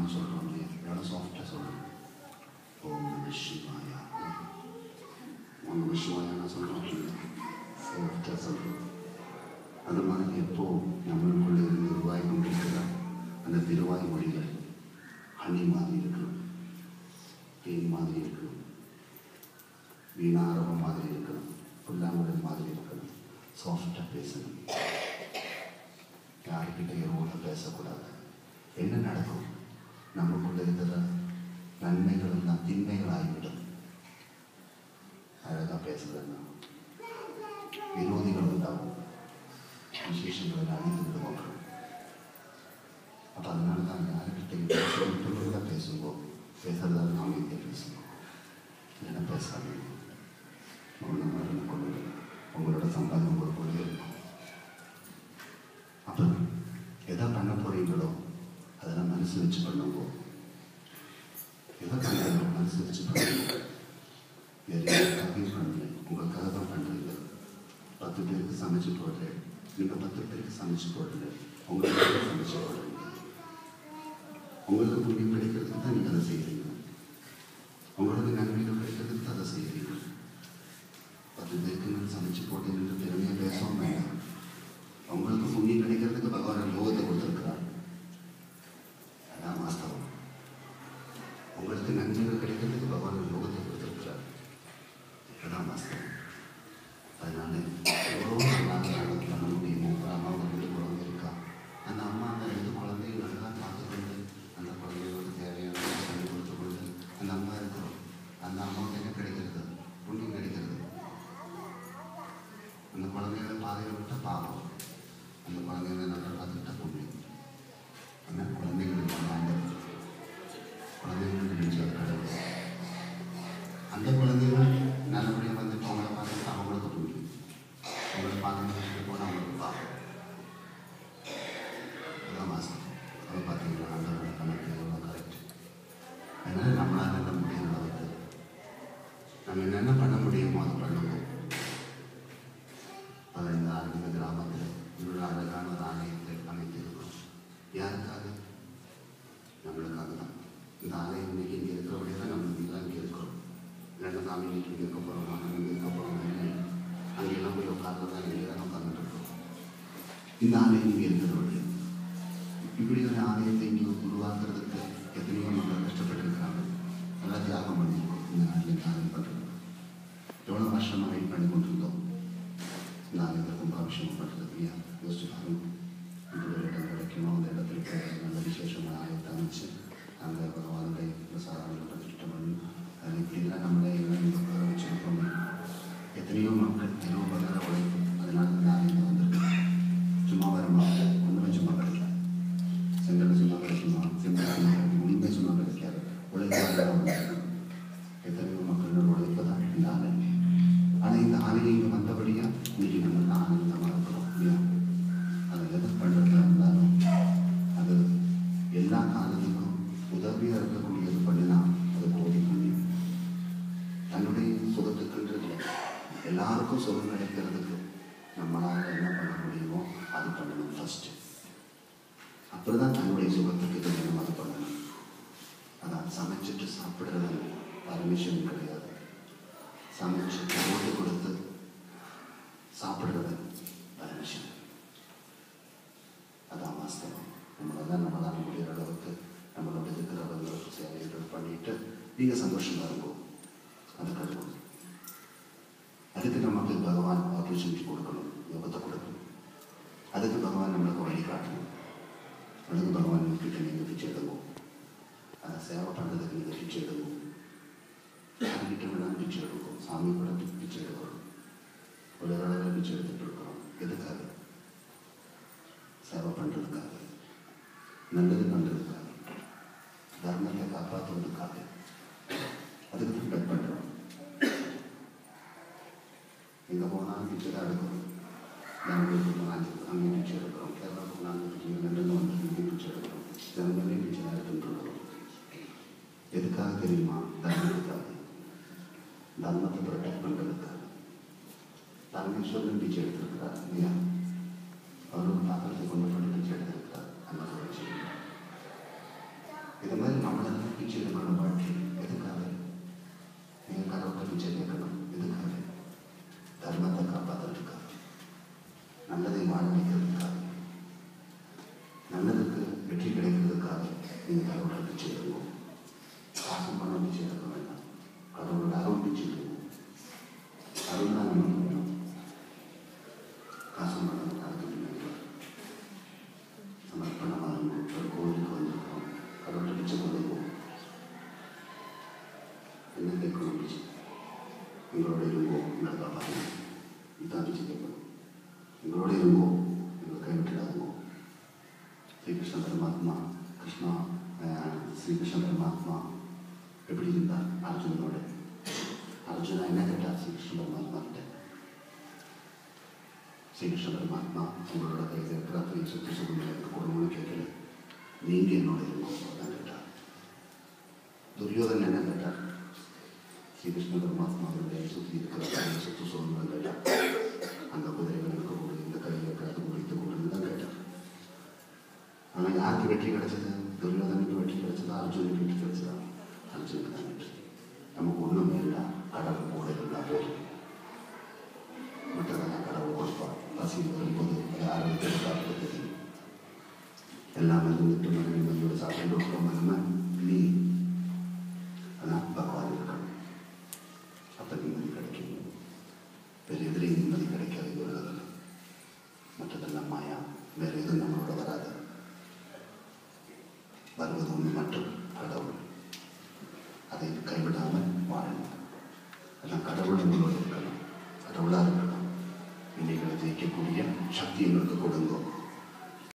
நம்ம சொல்கிறோம் இல்லையா, எவ்வளோ சாஃப்டாக சொல்கிறோம். ஓம் நம சிவாயா, ஓம் நம சிவாயா சொல்கிறோம் இல்லையா, சாஃப்டாக சொல்கிறோம். அது மாதிரி எப்போ நம்மளுக்குள்ளே இருந்து உருவாகி கொண்டிருக்கிற அந்த திருவாய் மொழிகள் ஹனி மாதிரி இருக்கணும், தேன் மாதிரி இருக்கணும், வீணாரவம் மாதிரி இருக்கணும், புல்லாங்குழல் மாதிரி இருக்கணும், சாஃப்டாக பேசணும், யாருக்கிட்ட எவ்வளோ பேசக்கூடாது. என்ன நடக்கும்? நமக்குள்ள இருக்கிற நன்மைகள் எல்லாம் திண்மைகள் ஆகிவிடும். அழகாக பேசுகிறேன்னா விரோதிகள் உண்டாகும், விசேஷங்களை அழித்து விடுவாங்க. அப்போ அதனால தான் யாருக்கிட்ட பேசுகிறோம் பேசுவோம், பேசுகிறதால நாம் இங்கே பேசுவோம், என்ன பேசாதீங்க. உங்களோட சம்பாதம் உங்களுக்குள்ளே இருக்கும். அப்புறம் எதை பண்ண போறீங்களோ அதெல்லாம் மனசு வச்சு பண்ணுங்க. எதை பண்ணுறீங்களோ மனசு வச்சு பண்ணுங்க. வேறு யாருக்காகவும் பண்ணல, உங்களுக்காக தான் பண்ணுறீங்க. 10 பேருக்கு சமைச்சு போடுறேன், நீங்கள் 10 பேருக்கு சமைச்சு போடுறது, உங்களுக்கு சமைச்சு போடுறீங்க. உங்களுக்கு புண்ணியம் கிடைக்கிறதுக்கு தான் நீங்கள் அதை செய்கிறீங்க. உங்களுக்கு நன்மைகள் கிடைக்கிறதுக்கு தான் அதை செய்கிறீங்க. 10 பேருக்கு நான் சமைச்சு போட்டேன்னு பெருமையாக பேசவும் வேண்டாம். உங்களுக்கு புண்ணியம் கிடைக்கிறதுக்கு பகவான் லோகத்தை கொடுத்துருக்கிறார். அதான் வாஸ்தவம். உங்களுக்கு நன்மைகள் கிடைக்கிறதுக்கு பகவான் லோகத்தை கொடுத்துருக்கிறார். அதான் வாஸ்தவம். அதனால எவ்வளோ நாங்கள் பண்ண முடியுமோ, ஒரு அம்மாவுக்கு 2 குழந்தை இருக்கா, அந்த அம்மா அந்த 2 குழந்தையும் நல்லா பார்த்துக்கொண்டு அந்த குழந்தைகளுக்கு தேவையான சொல்லி கொடுத்து கொண்டு அந்த அம்மா இருக்கிறோம். அந்த அம்மாவுக்கு என்ன கிடைக்கிறது? புண்ணியம் கிடைக்கிறது. அந்த குழந்தைகளை பாதையில் விட்டால் பாவம், அந்த குழந்தைகளை நல்லா பார்த்துக்கிட்டா புண்ணியம். ஆனால் குழந்தைகளுக்கு ஆண்டவர், குழந்தைகளுக்கு நிச்சயம் கடவுள். அந்த குழந்தைகள் நல்லபடியாக வந்துட்டு அவங்கள பார்த்துக்கிட்டு அவங்களுக்கு புண்ணியம், அவங்களை பார்த்துக்கிட்டு போனால் அவங்களுக்கு பாவம். அதான் வாசம். அதை பார்த்தீங்கன்னா ஆண்டவரோட கணக்கு எவ்வளோ கரெக்ட். அதனால் நம்மளால் என்ன முடியும் அளவுக்கு நம்ம என்னென்ன பண்ண முடியுமோ அதை பண்ணுவோம். இந்த ஆன்மீக கிராமத்தில் இவ்வளோ அழகான ஒரு ஆலயத்தை அமைத்திருக்கிறோம். யாருக்காக? நம்மளுக்காக தான். இந்த ஆலயம் இன்னைக்கு இங்கே இருக்கிறபடியே தான் நம்ம இங்கெல்லாம் இங்கே இருக்கிறோம். இல்லைன்னா சாமி இன்னைக்கு இங்கே இருக்க போகிறோமா, நம்ம இங்கே இருக்க போகிறோம் இல்லை, அங்கெல்லாம் போய் உட்கார்ந்து தான் இங்கே தான் உட்கார்ந்துட்டு இருக்கோம். இந்த ஆலயம் இங்கே இருக்கிறபடியே இப்படி ஒரு ஆலயத்தை இங்கே உருவாக்குறதுக்கு எத்தனையோ மக்கள் கஷ்டப்பட்டு இருக்கிறாங்க. நல்லா தியாகம் பண்ணியிருக்கோம். இந்த நாட்டில் தியாகம் பண்ணுறது எவ்வளோ வருஷமாக வெயிட் பண்ணி கொண்டிருந்தோம். இந்த ஆலயத்தை கும்பாபிஷேகம் பண்ணுறதுக்கு இல்லையா, யோசிச்சு பாருங்க. இப்படி ஒரு இடம் கிடைக்கணும், அந்த இடத்துல நல்ல விசேஷமான ஆலயத்தை அமைச்சு அங்கே பகவானுடைய பிரசாதங்களை பிரதிஷ்டம் பண்ணி அது இப்படிலாம் நம்மளே எல்லாம் வச்சுருக்கோமே. எத்தனையோ மக்கள் எவ்வளோ பகர உழைப்பு. அதனால இந்த ஆலயத்தை வந்துருக்கு. சும்மா வர மக்கள் ஒன்றுமே சும்மா கிடைக்கல. செங்கல் சும்மா கிடைக்குமா, செங்கல் ஒன்றுமே சும்மா கிடைக்காது. உழைப்பு எத்தனையோ மக்களோட உழைப்பு தான் இந்த ஆலயம். ஆனால் இந்த ஆலயம் இங்கே வந்தபடியாக இன்னைக்கு நம்ம ஆனந்தமாக இருக்கிறோம் இல்லையா. அதை எது பண்ணுறதா இருந்தாலும் அது எல்லா காலத்துக்கும் உதவியாக இருக்கக்கூடியது பண்ணினா அது கோடி புண்ணியம். தன்னுடைய சுகத்துக்குன்றது இல்லை, எல்லாருக்கும் சுகம் கிடைக்கிறதுக்கு நம்மளால் என்ன பண்ண முடியுமோ அது பண்ணணும் ஃபஸ்ட்டு. அப்புறம் தான் தன்னுடைய சுகத்துக்கு இது வேணும் அது பண்ணணும். அதான் சமைச்சிட்டு சாப்பிட்றது பர்மிஷன் கிடையாது. சமைச்சு போட்டு கொடுத்து சாப்பிட்றது பர்மிஷன். அதான் வாஸ்தவம். நம்மளால் முடிகிற அளவுக்கு நம்மளோட இருக்கிறவங்களுக்கு சேவைகள் பண்ணிட்டு நீங்கள் சந்தோஷமாக இருக்கும். அது கடவுள். அதுக்கு நமக்கு பகவான் ஆப்பர்ச்சுனிட்டி கொடுக்கணும், யோகத்தை கொடுக்கணும். அதுக்கு பகவான் நம்மளுக்கு வழிகாட்டணும். அதுக்கு பகவான் கிட்ட நீங்கள் பிச்சை எடுவோம். அதை சேவை பண்ணுறதுக்கு நீங்கள் பிச்சை எடுவோம். யார்கிட்ட வேணாலும் பிச்சை எடுக்கும். சாமி கூட பிச்சை எடுக்கணும். ஒரு அளவில் பிச்சை எடுத்துகிட்டு இருக்கிறோம். எதுக்காக? சேவை பண்ணுறதுக்காக, நல்லது பண்ணுறதுக்காக, தர்மத்தை காப்பாற்றுவதற்காக. அதுக்கு தான் கட் பண்ணுறோம். எங்கே போனாலும் பிச்சை தான் எடுக்கிறோம். பெங்களூருக்கு போனால் அங்கேயும் பிச்சை எடுக்கிறோம். கேரளா போனால் லண்டன் வந்து இங்கேயும் பிச்சை எடுக்கிறோம். ஜனங்களையும் பிச்சை தான் எடுத்துட்டு இருக்கிறோம். எதுக்காக தெரியுமா? தர்மத்துக்காக. தர்மத்தை ப்ரொடெக்ட் பண்ணுறதுக்காக. பரமேஸ்வரன் பிச்சை எடுத்திருக்கிறார் இல்லையா. அவருக்கு பாத்திரத்தை கொண்டு போட்டு பிச்சை எடுத்திருக்கிறார். அந்த வச்சு இது மாதிரி நம்மளெல்லாம் பிச்சை எடுக்கணும் வாழ்க்கை. எதுக்காக? நீங்கள் கடவுளை பிச்சை கேட்கணும். எதுக்காக? தர்மத்தை காப்பாற்றுறதுக்காக, நல்லதை வாழ வைக்கிறதுக்காக, நல்லதுக்கு வெற்றி கிடைக்கிறதுக்காக நீங்கள் கடவுளை பிச்சை எடுக்கணும். காசு பணம் பிச்சை எடுக்க வேண்டாம். கடவுளோட அருள் பிச்சை எடுக்கணும். அருள் தான் நமக்கு வேணும். காசு பணம் அதுக்கு வேண்டாம். சமர்ப்பணமாக இருக்கும். ஒரு கோவிலுக்கு வந்திருக்கோம், கடவுளை பிச்சை கொண்டிருக்கோம். என்ன கேட்கணும்? பிச்சை எங்களோட இருங்கோ, எங்களை காப்பாற்றணும். இதுதான் பிச்சை கேட்கணும். எங்களோட இருங்கோ, எங்களை கைவிட்டுடாதுங்கோ. ஸ்ரீகிருஷ்ண பரமாத்மா ஸ்ரீகிருஷ்ண பரமாத்மா எப்படி இருந்தார் அர்ஜுனனோட? அர்ஜுனா என்ன கேட்டார் ஸ்ரீகிருஷ்ண பரமாத்மா கிட்ட? ஸ்ரீகிருஷ்ண பரமாத்மா உங்களோட கையில் இருக்கிற அத்தனை சொத்து சுகங்களை எனக்கு கொடுங்கன்னு கேட்கல, நீங்கள் என்னோட இருக்கோம் தான் கேட்டார். துரியோதன் என்ன கேட்டார்? ஸ்ரீகிருஷ்ண பரமாத்மாவுடைய சுற்றி இருக்கிற சொத்து சுகங்கள் கேட்டார். அந்த குதிரைகள் எனக்கு கொடு, இந்த கையில் இருக்கிறது முடித்து கொடுன்னு தான் கேட்டார். ஆனால் யாருக்கு வெற்றி கிடைச்சது? துரியோதனுக்கு வெற்றி கிடைச்சதா? அர்ஜுனுக்கு வெற்றி கிடைச்சதா? அர்ஜுனுக்கு தான் வெற்றி. நமக்கு ஒன்றும் வேண்டாம், கடவுள் கூட இருந்தால் போதும். மற்றதெல்லாம் கடவுள் கொடுப்பார். பசி வரும்போது யாரும் தெரியாது தெரியும். எல்லாமே இருந்துட்டு மனைவி மதியோட சாப்பிட்டு இருக்கோம். நம்ம நீ அதான் பகவான் இருக்கணும். அப்போ நிம்மதி கிடைக்கும். வேறு எதிரையும் நிம்மதி கிடைக்காது உலகத்தில். மற்றதெல்லாம் மாயா. வேறு எதுவும் நம்மளோட வராது. வருவது ஒன்று மட்டும், கடவுள். அதை கைவிடாமல் வாழணும். எல்லாம் கடவுள் உங்களோடு இருக்கணும். கடவுளாக இருக்கணும். இன்னைகளை ஜெயிக்கக்கூடிய சக்தி எங்களுக்கு கொடுங்கோ.